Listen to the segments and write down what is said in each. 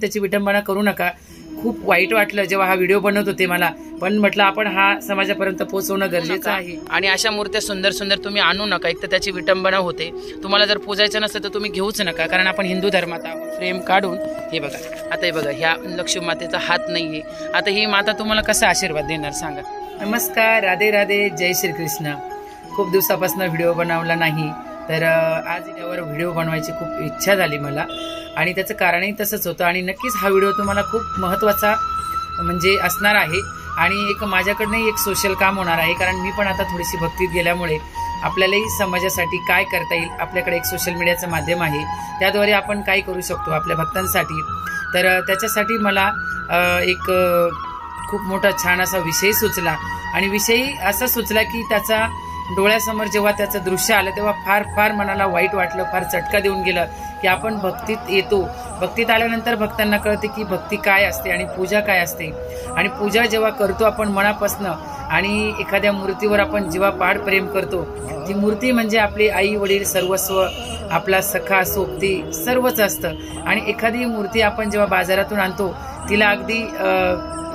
त्याची विटंबना करू नका। खूप वाईट वाटलं जेव्हा हा व्हिडिओ बनवत होते मला, पण म्हटलं आपण हा समाजापर्यंत पोहोचवणं गरजेचं आहे। आणि अशा मूर्त्या सुंदर सुंदर तुम्ही आणू नका, एक तर त्याची विटंबना होते। तुम्हाला जर पूजायचं नसतं तर तुम्ही घेऊच नका, कारण आपण हिंदू धर्मात आहोत। फ्रेम काढून हे बघा, आता हे बघा, ह्या लक्ष्मी मातेचा हात नाहीये। आता ही माता तुम्हाला कसा आशीर्वाद देणार सांगा। नमस्कार, राधे राधे, जय श्री कृष्ण। खूप दिवसापासून व्हिडिओ बनवला नाही, तर आज यावर व्हिडिओ बनवायची खूप इच्छा झाली मला, आणि त्याचं कारणही तसंच होतं। आणि नक्कीच हा व्हिडिओ तुम्हाला खूप महत्त्वाचा म्हणजे असणार आहे, आणि एक माझ्याकडनंही एक सोशल काम होणार आहे, कारण मी पण आता थोडीशी भक्तीत गेल्यामुळे आपल्यालाही समाजासाठी काय करता येईल, आपल्याकडे एक सोशल मीडियाचं माध्यम आहे, त्याद्वारे आपण काय करू शकतो आपल्या भक्तांसाठी। तर त्याच्यासाठी मला एक खूप मोठा छान असा विषय सुचला, आणि विषय असा सुचला की त्याचा डोळ्यासमोर जेव्हा त्याचं दृश्य आलं तेव्हा फार फार मनाला वाईट वाटलं, फार चटका देऊन गेलं की आपण भक्तीत येतो, भक्तीत आल्यानंतर भक्तांना कळते की भक्ती काय असते आणि पूजा काय असते। आणि पूजा जेव्हा करतो आपण मनापासनं, आणि एखाद्या मूर्तीवर आपण जेव्हा पाड प्रेम करतो, ती मूर्ती म्हणजे आपली आई वडील सर्वस्व, आपला सखा सोबती सर्वच असतं। आणि एखादी मूर्ती आपण जेव्हा बाजारातून आणतो, तिला अगदी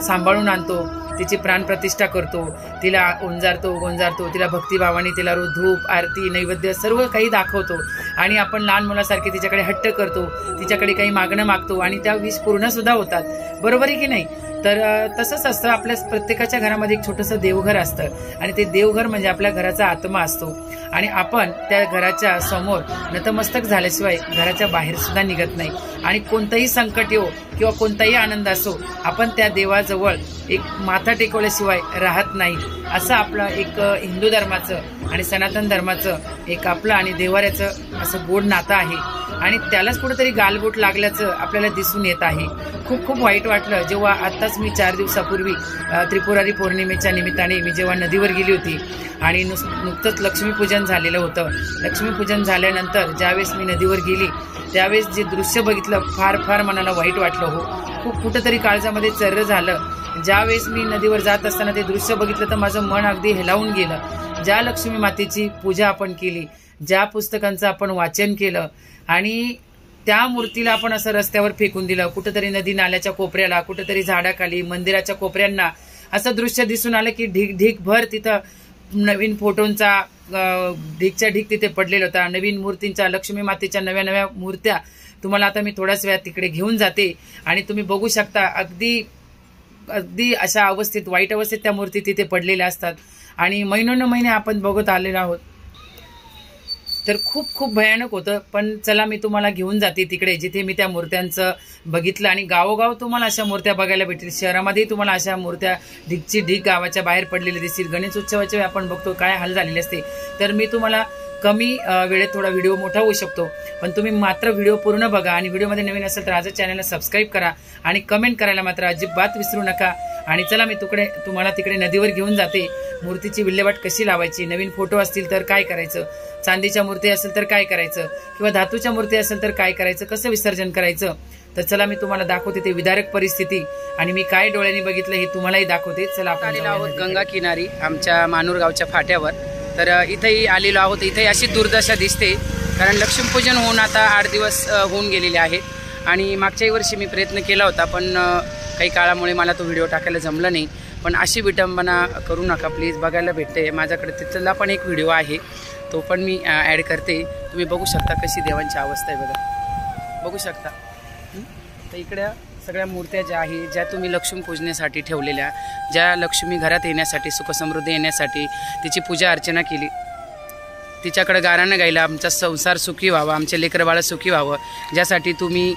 सांभाळून आणतो, तिची प्राणप्रतिष्ठा करतो, तिला ओंजारतो गोंजारतो, तिला भक्तिभावाने तिला धूप आरती नैवेद्य सर्व काही दाखवतो, आणि आपण लहान मुलासारखे तिच्याकडे हट्ट करतो, तिच्याकडे काही मागणं मागतो, आणि त्या विश पूर्ण सुद्धा होतात, बरोबर आहे की नाही। तर तसंच असतं, आपल्या प्रत्येकाच्या घरामध्ये एक छोटंसं देवघर असतं, आणि ते देवघर म्हणजे आपल्या घराचा आत्मा असतो, आणि आपण त्या घराच्या समोर नतमस्तक झाल्याशिवाय घराच्या बाहेर सुद्धा निघत नाही। आणि कोणतंही संकट येवो किंवा कोणताही आनंद असो, आपण त्या देवाजवळ एक माथा टेकवल्याशिवाय राहत नाही। असं आपलं एक हिंदू धर्माचं आणि सनातन धर्माचं एक आपलं आणि देवाऱ्याचं असं गोड नातं आहे, आणि त्यालाच कुठेतरी गालबोट लागल्याचं आपल्याला दिसून येत आहे। खूप खूप वाईट वाटलं जेव्हा आत्ताच मी 4 दिवसापूर्वी त्रिपुरारी पौर्णिमेच्या निमित्ताने मी जेव्हा नदीवर गेली होती, आणि नुकतंच लक्ष्मीपूजन झालेलं होतं। लक्ष्मीपूजन झाल्यानंतर ज्यावेळेस मी नदीवर गेली त्यावेळेस जे दृश्य बघितलं, फार फार मनाला वाईट वाटलं हो, खूप कुठंतरी काळजामध्ये चर्र झालं। ज्यावेळेस मी नदीवर जात असताना ते दृश्य बघितलं तर माझं मन अगदी हेलावून गेलं। ज्या लक्ष्मी मातेची पूजा आपण केली, ज्या पुस्तकांचं आपण वाचन केलं, आणि त्या मूर्तीला आपण असं रस्त्यावर फेकून दिलं, कुठेतरी नदी नाल्याच्या कोपऱ्याला, कुठेतरी झाडाखाली, मंदिराच्या कोपऱ्यांना असं दृश्य दिसून आलं की ढीक भर तिथं नवीन फोटोंचा ढीकच्या ढीक तिथे पडलेला होता, नवीन मूर्तींच्या, लक्ष्मी मातेच्या नव्या नव्या मूर्त्या। तुम्हाला आता मी थोड्याच वेळात तिकडे घेऊन जाते, आणि तुम्ही बघू शकता अगदी अगदी अशा अवस्थेत, वाईट अवस्थेत त्या मूर्ती तिथे पडलेल्या असतात, आणि महिने आपण बघत आलेलो आहोत। तर खूप खूप भयानक होतं, पण चला मी तुम्हाला घेऊन जाते तिकडे जिथे मी त्या मूर्त्यांचं बघितलं, आणि गावोगाव तुम्हाला अशा मूर्त्या बघायला भेटतील। शहरामध्ये तुम्हाला अशा मूर्त्या ढीकची ढीक गावाच्या बाहेर पडलेल्या दिसतील। गणेश उत्सवाचे आपण बघतो काय हाल झालेले असते। तर मी तुम्हाला कमी वेळेत थोडा व्हिडिओ मोठा होऊ शकतो, पण तुम्ही मात्र व्हिडिओ पूर्ण बघा, आणि व्हिडिओमध्ये नवीन असेल तर आजच चॅनलला सबस्क्राईब करा, आणि कमेंट करायला मात्र अजिबात विसरू नका। आणि चला मी तुम्हाला तिकडे नदीवर घेऊन जाते। मूर्तीची विल्हेवाट कशी लावायची, नवीन फोटो असतील तर काय करायचं, चांदीच्या मूर्ती असेल तर काय करायचं, किंवा धातूच्या मूर्ती असेल तर काय करायचं, कसं विसर्जन करायचं। तर चला मी तुम्हाला दाखवते ते विदारक परिस्थिती, आणि मी काय डोळ्यांनी बघितलं हे तुम्हालाही दाखवते। चला आपण आलेलो आहोत गंगा किनारी आमच्या मानूर गावच्या फाट्यावर। तर इथेही आलेलो आहोत। इथे अशी दुर्दशा दिसते, कारण लक्ष्मीपूजन होऊन आता 8 दिवस होऊन गेलेले आहेत, आणि मागच्याही वर्षी मी प्रयत्न केला होता, पण काही काळामुळे मला तो व्हिडिओ टाकायला जमला नाही। पण अशी विटंबना करू नका प्लीज। बघायला भेटते माझ्याकडे तिथला पण एक व्हिडिओ आहे, तो पण मी ॲड करते। तुम्ही बघू शकता कशी देवांची अवस्था आहे, बघा, बघू शकता। तर इकडे सगळ्या मूर्त्या ज्या आहेत, ज्या तुम्ही लक्ष्मी पूजण्यासाठी ठेवलेल्या, ज्या लक्ष्मी घरात येण्यासाठी, सुखसमृद्धी येण्यासाठी तिची पूजा अर्चना केली, तिच्याकडे गारानं गायला आमचा संसार सुखी व्हावा, आमचे लेकरबाळं सुखी व्हावं, ज्यासाठी तुम्ही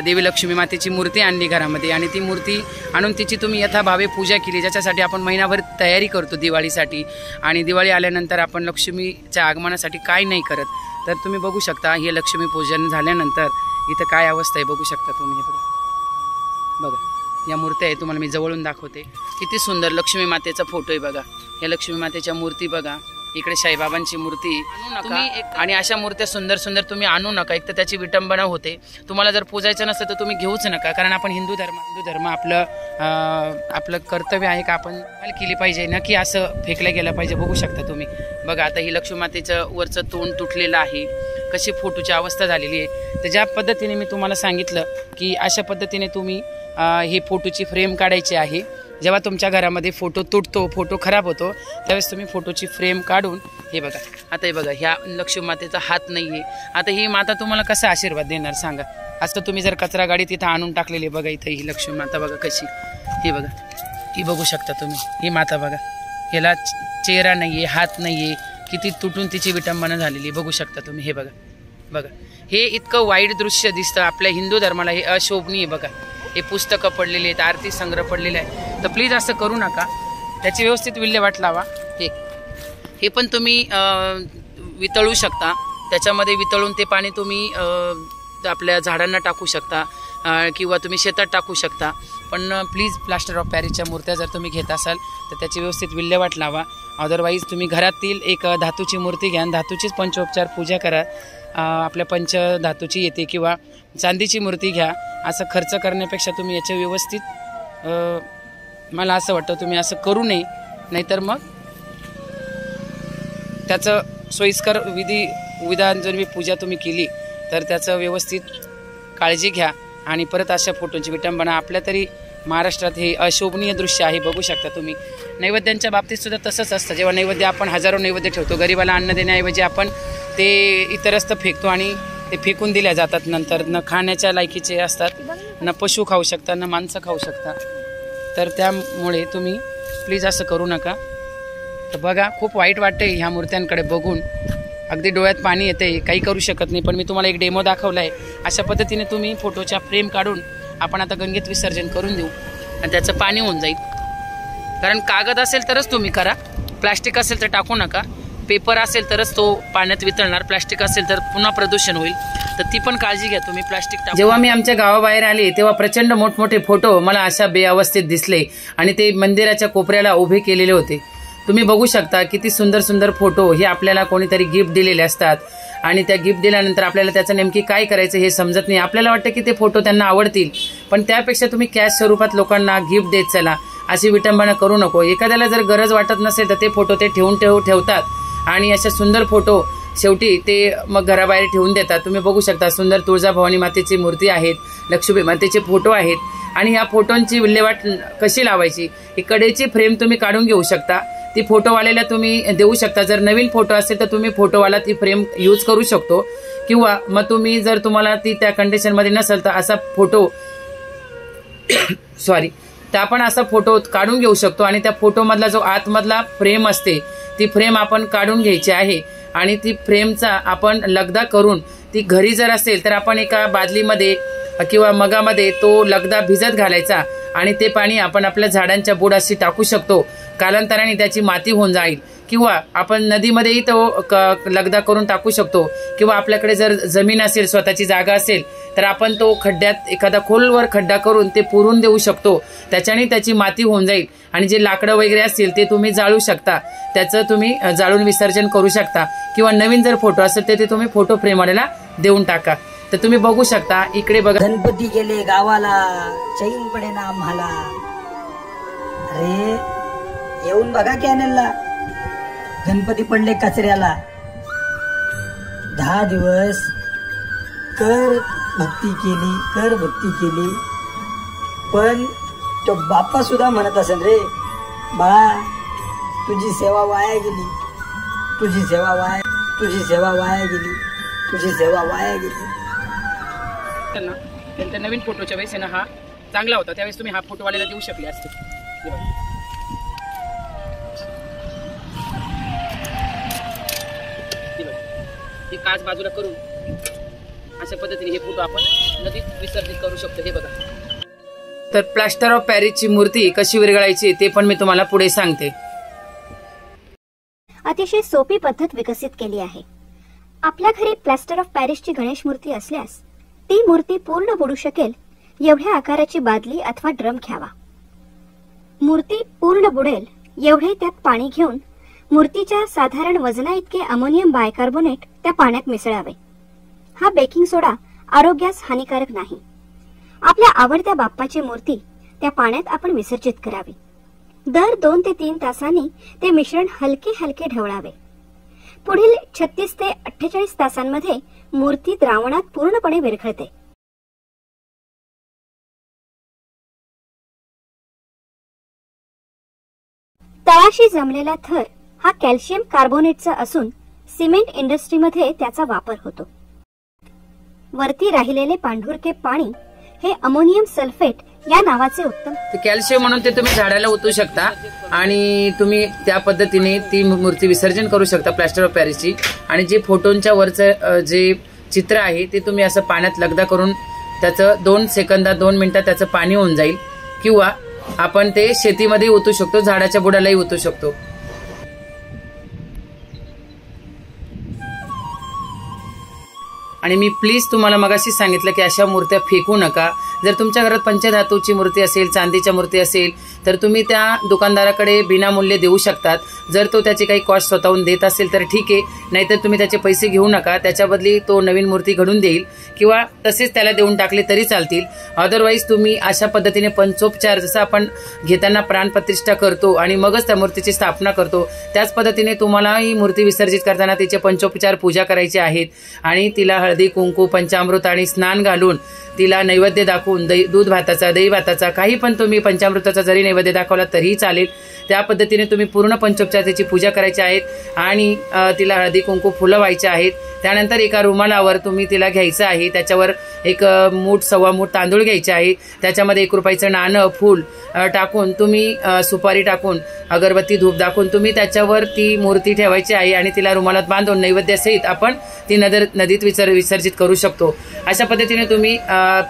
देवी लक्ष्मी मातेची मूर्ती आणली घरामध्ये, आणि ती मूर्ती आणून तिची तुम्ही यथाभावे पूजा केली, ज्याच्यासाठी आपण महिनाभर तयारी करतो दिवाळीसाठी, आणि दिवाळी आल्यानंतर आपण लक्ष्मीच्या आगमनासाठी काय नाही करत। तर तुम्ही बघू शकता हे लक्ष्मी पूजन झाल्यानंतर इथं काय अवस्था आहे, बघू शकता तुम्ही। हे बघा, या मूर्त्या आहे, तुम्हाला मी जवळून दाखवते। किती सुंदर लक्ष्मी मातेचा फोटो आहे बघा, या लक्ष्मी मातेच्या मूर्ती बघा, इकडे साईबाबांची मूर्ती आणू नका, आणि अशा मूर्त्या सुंदर सुंदर तुम्ही आणू नका, एक तर त्याची विटंबना होते। तुम्हाला जर पूजायचं नसतं तर तुम्ही घेऊच नका, कारण आपण हिंदू धर्म आपलं कर्तव्य आहे का आपण केली पाहिजे ना, की असं फेकलं गेलं पाहिजे। बघू शकता तुम्ही बघा आता ही लक्ष्मी मातेचं वरचं तोंड तुटलेलं आहे, कशी फोटोची अवस्था झालेली आहे. तर ज्या पद्धतीने मी तुम्हाला सांगितलं की अशा पद्धतीने तुम्ही हे फोटोची फ्रेम काढायची आहे. जेव्हा तुमच्या घरामध्ये फोटो तुटतो, फोटो खराब होतो, त्यावेळेस तुम्ही फोटोची फ्रेम काढून हे बघा. आता हे बघा, ह्या लक्ष्मी मातेचा हात नाहीये. आता ही माता तुम्हाला कसा आशीर्वाद देणार सांगा. असं तुम्ही जर कचरा गाडी तिथं आणून टाकलेली, बघा इथं ही लक्ष्मी माता बघा कशी, हे बघा, ही बघू शकता तुम्ही. ही माता बघा, याला चेहरा नाहीये, हात नाहीये, किती तुटून तिची विटंबना झालेली बघू शकता तुम्ही. हे बघा बघा, हे इतकं वाईट दृश्य दिसतं आपल्या हिंदू धर्माला, हे अशोभनीय. बघा हे पुस्तकं पडलेली आहेत, आरती संग्रह पडलेला आहे. तर प्लीज असं करू नका, त्याची व्यवस्थित विल्हेवाट लावा. हे पण तुम्ही वितळू शकता, त्याच्यामध्ये वितळून ते पाणी तुम्ही आपल्या झाडांना टाकू शकता किंवा तुम्ही शेतात टाकू शकता. पण प्लीज प्लास्टर ऑफ पॅरिसच्या मूर्त्या जर तुम्ही घेत असाल तर त्याची व्यवस्थित विल्हेवाट लावा. अदरवाईज तुम्ही घरातील एक धातूची मूर्ती घ्या, धातूचीच पंचोपचार पूजा करा. आपल्या पंचधातूची येते किंवा चांदीची मूर्ती घ्या. असं खर्च करण्यापेक्षा तुम्ही याच्या व्यवस्थित मला असं वाटतं तुम्ही असं करू नये, नाहीतर मग त्याचं सोयीस्कर विधान जर मी पूजा तुम्ही केली तर त्याचं व्यवस्थित काळजी घ्या. आणि परत अशा फोटोंची विटंबना आपल्या तरी महाराष्ट्रात हे अशोभनीय दृश्य आहे बघू शकता तुम्ही. नैवेद्यांच्या बाबतीत सुद्धा तसंच असतं. जेव्हा नैवेद्य आपण हजारो नैवेद्य ठेवतो, गरिबाला अन्न देण्याऐवजी आपण ते इतरस्त फेकतो आणि ते फेकून दिल्या जातात. नंतर न खाण्याच्या लायकीचे असतात, न पशु खाऊ शकता, न माणसं खाऊ शकता. तर त्यामुळे तुम्ही प्लीज असं करू नका. तर बघा खूप वाईट वाटते ह्या मूर्त्यांकडे बघून, अगदी डोळ्यात पाणी येते, काही करू शकत नाही. पण मी तुम्हाला एक डेमो दाखवला आहे. अशा पद्धतीने तुम्ही फोटोच्या फ्रेम काढून आपण आता गंगेत विसर्जन करून देऊ आणि त्याचं पाणी होऊन जाईल. कारण कागद असेल तरच तुम्ही करा, प्लास्टिक असेल तर टाकू नका. पेपर असेल तरच तो पाण्यात वितळणार, प्लास्टिक असेल तर पुन्हा प्रदूषण होईल. तर ती पण काळजी घ्या तुम्ही. प्लास्टिक जेव्हा मी आमच्या गावाबाहेर आले तेव्हा प्रचंड मोठमोठे फोटो मला अशा बेअवस्थेत दिसले आणि ते मंदिराच्या कोपऱ्याला उभे केलेले होते. तुम्ही बघू शकता किती सुंदर सुंदर फोटो हे आपल्याला कोणीतरी गिफ्ट दिलेले असतात आणि त्या गिफ्ट दिल्यानंतर आपल्याला त्याचं नेमकी काय करायचं हे समजत नाही. आपल्याला वाटतं की ते फोटो त्यांना आवडतील, पण त्यापेक्षा तुम्ही कॅश स्वरूपात लोकांना गिफ्ट देत चला. अशी विटंबना करू नको. एखाद्याला जर गरज वाटत नसेल तर ते फोटो ते ठेवतात आणि अशा सुंदर फोटो शेवटी ते मग घराबाहेर ठेवून देतात. तुम्ही बघू शकता सुंदर तुळजाभवानी मातेची मूर्ती आहेत, लक्ष्मी मातेचे फोटो आहेत आणि ह्या फोटोंची विल्हेवाट कशी लावायची. ही कडेची फ्रेम तुम्ही काढून घेऊ शकता, ती फोटोवाल्याला तुम्ही देऊ शकता. जर नवीन फोटो असेल तर तुम्ही फोटोवाला ती फ्रेम यूज करू शकतो किंवा मग तुम्ही जर तुम्हाला ती त्या कंडिशनमध्ये नसेल तर असा फोटो तर आपण असा फोटो काढून घेऊ शकतो आणि त्या फोटोमधला जो आतमधला फ्रेम असते ती फ्रेम आपण काढून घ्यायची आहे आणि ती फ्रेमचा आपण लगदा करून ती घरी जर असेल तर आपण एका बादलीमध्ये किंवा मगामध्ये तो लगदा भिजत घालायचा आणि ते पाणी आपण आपल्या झाडांच्या बुडाशी टाकू शकतो. कालांतराने त्याची माती होऊन जाईल किंवा आपण नदीमध्येही तो लगदा करून टाकू शकतो किंवा आपल्याकडे जर जमीन असेल, स्वतःची जागा असेल तर आपण तो खड्ड्यात एखादा खोलवर खड्डा करून ते पुरून देऊ शकतो. त्याच्याने त्याची माती होऊन जाईल आणि जे लाकडं वगैरे असतील ते तुम्ही जाळू शकता, त्याचं तुम्ही जाळून विसर्जन करू शकता किंवा नवीन जर फोटो असेल तर ते तुम्ही फोटो फ्रेमवाल्याला देऊन टाका. तर तुम्ही बघू शकता इकडे बघा. गणपती गेले गावाला, चैन पडे ना आम्हाला. अरे येऊन बघा कॅनेलला, गणपती पडले कचऱ्याला. 10 दिवस कर भक्ती केली, पण तो बाप्पा सुद्धा म्हणत असेल रे बाळा तुझी सेवा वाया गेली. त्यांच्या नवीन फोटोच्या वेळेस ना हा चांगला होता, त्यावेळेस तुम्ही हा फोटोवाल्याला देऊ शकले असते. ही काच बाजूला करून अशा पद्धतीने हे फोटो आपण नदीत विसर्जित करू शकतो. हे बघा. तर प्लास्टर ऑफ पॅरिसची मूर्ती कशी विरघळायची ते पण मी तुम्हाला पुढे सांगते. अतिशय सोपी पद्धत विकसित केली आहे. आपल्या घरी प्लास्टर ऑफ पॅरिसची गणेश मूर्ती असल्यास ती मूर्ती पूर्ण बुडू शकेल एवढ्या आकाराची बादली अथवा ड्रम घ्यावा. मूर्ती पूर्ण बुडेल एवढे त्यात पाणी घेऊन मूर्तीच्या साधारण वजना इतके अमोनियम बायकार्बोनेट त्या पाण्यात मिसळावे. हा बेकिंग सोडा आरोग्यास हानिकारक नाही. आपल्या आवडत्या बाप्पाची मूर्ती त्या पाण्यात आपण विसर्जित करावी. दर 2 ते 3 तासांनी ते मिश्रण हलके हलके ढवळावे. पुढील 36 ते 48 तासांमध्ये मूर्ती द्रावणात पूर्णपणे विरघळते. तळाशी जमलेला थर हा कॅल्शियम कार्बोनेटचा असून सिमेंट इंडस्ट्रीमध्ये त्याचा वापर होतो. वरती राहिलेले पांढुरके पाणी हे अमोनियम सल्फेट या नावाचे उत्तम कॅल्शियम म्हणून ते तुम्ही झाडाला ओतू शकता आणि तुम्ही त्या पद्धतीने ती मूर्ती विसर्जन करू शकता प्लॅस्टर ऑफ पॅरिसची. आणि जे फोटोंच्या वरचं जे चित्र आहे ते तुम्ही असं पाण्यात लगदा करून त्याचं 2 सेकंदात 2 मिनिटात त्याचं पाणी होऊन जाईल. किंवा आपण ते शेतीमध्ये ओतू शकतो, झाडाच्या बुडालाही ओतू शकतो. आणि मी प्लीज तुम्हाला मगाशी सांगितलं की अशा मूर्त्या फेकू नका. जर तुमच्या घरात पंचधातूची मूर्ती असेल, चांदीच्या मूर्ती असेल तर तुम्ही त्या दुकानदाराकडे विनामूल्य देऊ शकतात. जर तो त्याची काही कॉस्ट स्वतःहून देत असेल तर ठीक आहे, नाहीतर तुम्ही त्याचे पैसे घेऊ नका. त्याच्या बदली तो नवीन मूर्ती घडून देईल किंवा तसेच त्याला देऊन टाकले तरी चालतील. अदरवाईज तुम्ही अशा पद्धतीने पंचोपचार, जसं आपण घेताना प्राणप्रतिष्ठा करतो आणि मगच त्या मूर्तीची स्थापना करतो, त्याच पद्धतीने तुम्हाला ही मूर्ती विसर्जित करताना तिचे पंचोपचार पूजा करायची आहेत. आणि तिला हळदी कुंकू पंचामृत आणि स्नान घालून तिला नैवेद्य दाखवून दूध भाताचा, दही भाताचा, काही पण तुम्ही पंचामृताचा जरी नैवेद्य दाखवला तरीही चालेल. त्या पद्धतीने तुम्ही पूर्ण पंचोपचार त्याची पूजा करायची आहेत आणि तिला हळदी कुंकू फुलं व्हायची आहेत. त्यानंतर एका रुमालावर तुम्ही तिला घ्यायचं आहे, त्याच्यावर 1 मूठ 1.25 मूठ तांदूळ घ्यायचे आहे, त्याच्यामध्ये 1 रुपयाचं नाणं फूल टाकून तुम्ही सुपारी टाकून अगरबत्ती धूप दाखवून तुम्ही त्याच्यावर ती मूर्ती ठेवायची आहे आणि तिला रुमालात बांधून नैवेद्यासहित आपण ती नदीत विसर्जित करू शकतो. अशा पद्धतीने तुम्ही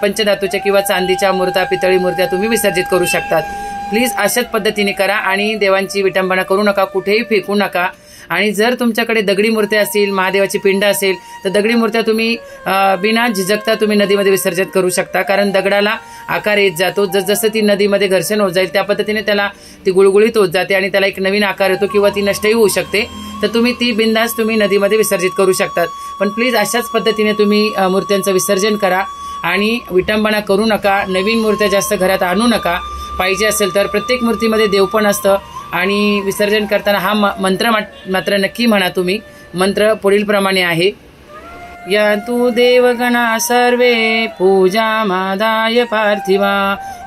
पंचधातूच्या किंवा चांदीच्या मूर्त्या, पितळी मूर्त्या तुम्ही विसर्जित करू शकतात. प्लीज अशाच पद्धतीने करा आणि देवांची विटंबना करू नका, कुठेही फेकू नका. आणि जर तुमच्याकडे दगडी मूर्ती असतील, महादेवाची पिंड असेल तर दगडी मूर्त्या तुम्ही बिना झिजकता तुम्ही नदीमध्ये विसर्जित करू शकता. कारण दगडाला आकार येत जातो, जसं ती नदीमध्ये घर्षण होत जाईल त्या पद्धतीने त्याला ती गुळगुळीत होत जाते आणि त्याला एक नवीन आकार येतो किंवा ती नष्टही होऊ शकते. तर तुम्ही ती बिंदास तुम्ही नदीमध्ये विसर्जित करू शकतात. पण प्लीज अशाच पद्धतीने तुम्ही मूर्त्यांचं विसर्जन करा आणि विटंबना करू नका. नवीन मूर्त्या जास्त घरात आणू नका. पाहिजे असेल तर प्रत्येक मूर्तीमध्ये देव पण असतं. आणि विसर्जन करताना हा मंत्र मात्र नक्की म्हणा तुम्ही. मंत्र पुढील प्रमाणे आहे: यंतु देवगणा सर्वे पूजामादाय पार्थिवा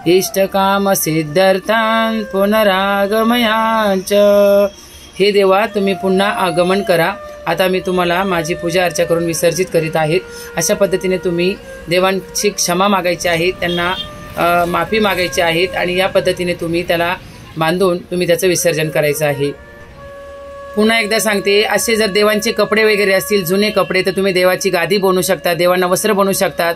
इष्टकाम सिद्ध्यर्थान् पुनरागमयांच. हे देवा तुम्ही पुन्हा आगमन करा. आता मी तुम्हाला माझी पूजा अर्चा करून विसर्जित करीत आहे. अशा पद्धतीने तुम्ही देवांची क्षमा मागायची आहे, त्यांना माफी मागायची आहेत आणि या पद्धतीने तुम्ही त्याला बांधून तुम्ही त्याचं विसर्जन करायचं आहे. पुन्हा एकदा सांगते, असे जर देवांचे कपडे वगैरे असतील, जुने कपडे, तर तुम्ही देवाची गादी बनवू शकता, देवांना वस्त्र बनवू शकतात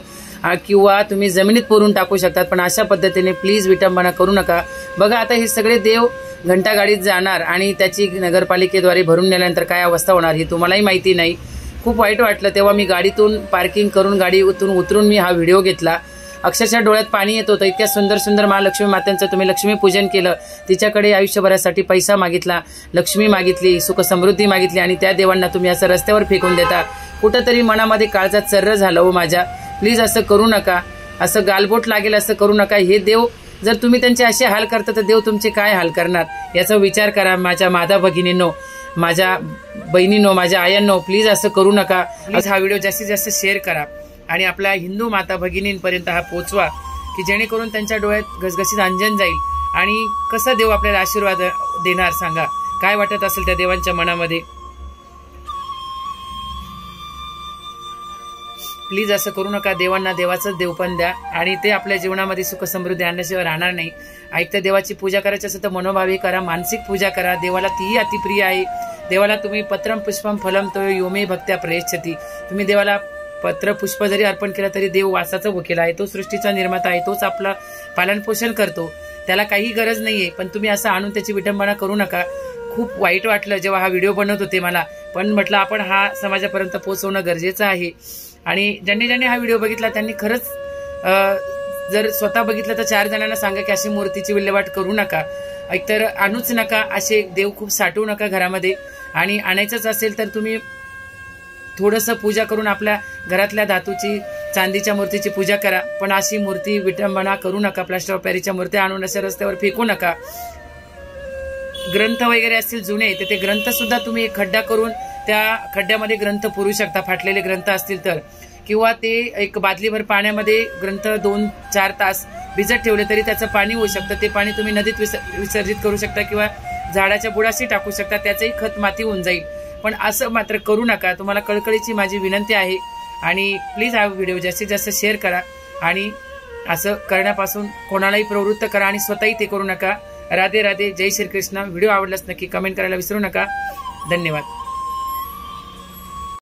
किंवा तुम्ही जमिनीत पुरून टाकू शकतात. पण अशा पद्धतीने प्लीज विटंबना करू नका. बघा आता हे सगळे देव घंटागाडीत जाणार आणि त्याची नगरपालिकेद्वारे भरून नेल्यानंतर काय अवस्था होणार ही तुम्हालाही माहिती नाही. खूप वाईट वाटलं तेव्हा मी गाडीतून पार्किंग करून गाडीतून उतरून मी हा व्हिडिओ घेतला. अक्षरशः डोळ्यात पाणी येत होतं. इतक्या सुंदर सुंदर महालक्ष्मी मातेंचं तुम्ही लक्ष्मी पूजन केलं, तिच्याकडे आयुष्यभरासाठी पैसा मागितला, लक्ष्मी मागितली, सुख समृद्धी मागितली आणि त्या देवांना तुम्ही असं रस्त्यावर फेकून देता. कुठंतरी मनामध्ये काळजात चर्र झालं हो माझ्या. प्लीज असं करू नका, असं गालबोट लागेल असं करू नका. हे देव जर तुम्ही त्यांचे असे हाल करता तर देव तुमचे काय हाल करणार याचा विचार करा. माझ्या माता भगिनींनो, माझ्या बहिणींनो, माझ्या आयांनो, प्लीज असं करू नका. प्लीज हा व्हिडिओ जास्तीत जास्त शेअर करा आणि आपल्या हिंदू माता भगिनींपर्यंत हा पोचवा की जेणेकरून त्यांच्या डोळ्यात घसघशीत अंजन जाईल. आणि कसा देव आपल्याला आशीर्वाद देणार सांगा, काय वाटत असेल त्या देवांच्या मनामध्ये. प्लीज असं करू नका. देवांना देवाचंच देवपण द्या आणि ते आपल्या जीवनामध्ये सुख समृद्धी आणण्याशिवाय राहणार नाही. ऐकत्या देवाची पूजा करायची असेल तर मनोभावी करा, मानसिक पूजा करा. देवाला तीही अतिप्रिय आहे. देवाला तुम्ही पत्रम पुष्पम फलम तो योमे भक्त्या प्रयच्छती. तुम्ही देवाला पत्र पुष्प जरी अर्पण केलं तरी देव वासाचा वकील आहे. तो सृष्टीचा निर्माता आहे, तोच आपलं पालनपोषण करतो. त्याला काही गरज नाहीये. पण तुम्ही असं आणून त्याची विटंबना करू नका. खूप वाईट वाटलं जेव्हा हा व्हिडिओ बनवत होते मला, पण म्हटलं आपण हा समाजापर्यंत पोहोचवणं गरजेचं आहे. आणि ज्यांनी हा व्हिडिओ बघितला त्यांनी खरंच जर स्वतः बघितलं तर 4 जणांना सांगा की अशी मूर्तीची विल्हेवाट करू नका, एकतर आणूच नका. असे देव खूप साठवू नका घरामध्ये. आणि आणायचंच असेल तर तुम्ही थोडंसं पूजा करून आपल्या घरातल्या धातूची, चांदीच्या मूर्तीची पूजा करा. पण अशी मूर्ती विटंबना करू नका. प्लास्टर ऑफ पॅरिसच्या मूर्त्या आणून अशा रस्त्यावर फेकू नका. ग्रंथ वगैरे असतील जुने तर ते ग्रंथ सुद्धा तुम्ही एक खड्डा करून त्या खड्ड्यामध्ये ग्रंथ पुरू शकता, फाटलेले ग्रंथ असतील तर, किंवा ते एक बादलीभर पाण्यामध्ये ग्रंथ 2-4 तास भिजत ठेवले तरी त्याचं पाणी होऊ शकतं. ते पाणी तुम्ही नदीत विसर्जित करू शकता किंवा झाडाच्या बुडाशी टाकू शकता, त्याचंही खत माती होऊन जाईल. पण असं मात्र करू नका, तुम्हाला कळकळीची माझी विनंती आहे. आणि प्लीज हा व्हिडिओ जास्तीत जास्त शेअर करा आणि असं करण्यापासून कोणालाही प्रवृत्त करा आणि स्वतःही ते करू नका. राधे राधे, जय श्रीकृष्ण. व्हिडिओ आवडल्यास नक्की कमेंट करायला विसरू नका. धन्यवाद.